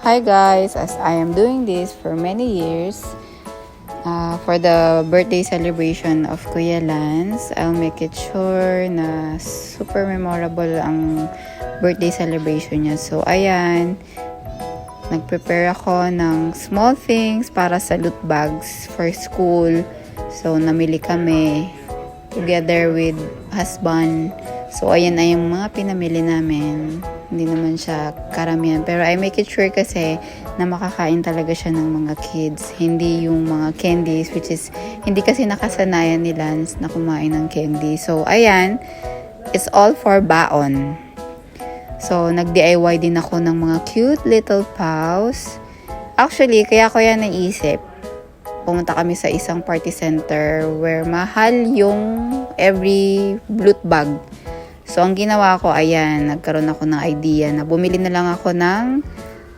Hi guys, as I am doing this for many years, for the birthday celebration of Kuya Lance, I'll make it sure na super memorable ang birthday celebration niya. So ayan, nag-prepare ako ng small things para sa loot bags for school. So namili kami together with husband. So ayan ay yung mga pinamili namin. Hindi naman siya karamihan. Pero I make it sure kasi na makakain talaga siya ng mga kids. Hindi yung mga candies, which is hindi kasi nakasanayan ni Lance na kumain ng candy. So ayan, it's all for baon. So nag-DIY din ako ng mga cute little paws. Actually, kaya ko yan naisip. Pumunta kami sa isang party center where mahal yung every loot bag. So, ang ginawa ko, ayan, nagkaroon ako ng idea na bumili na lang ako ng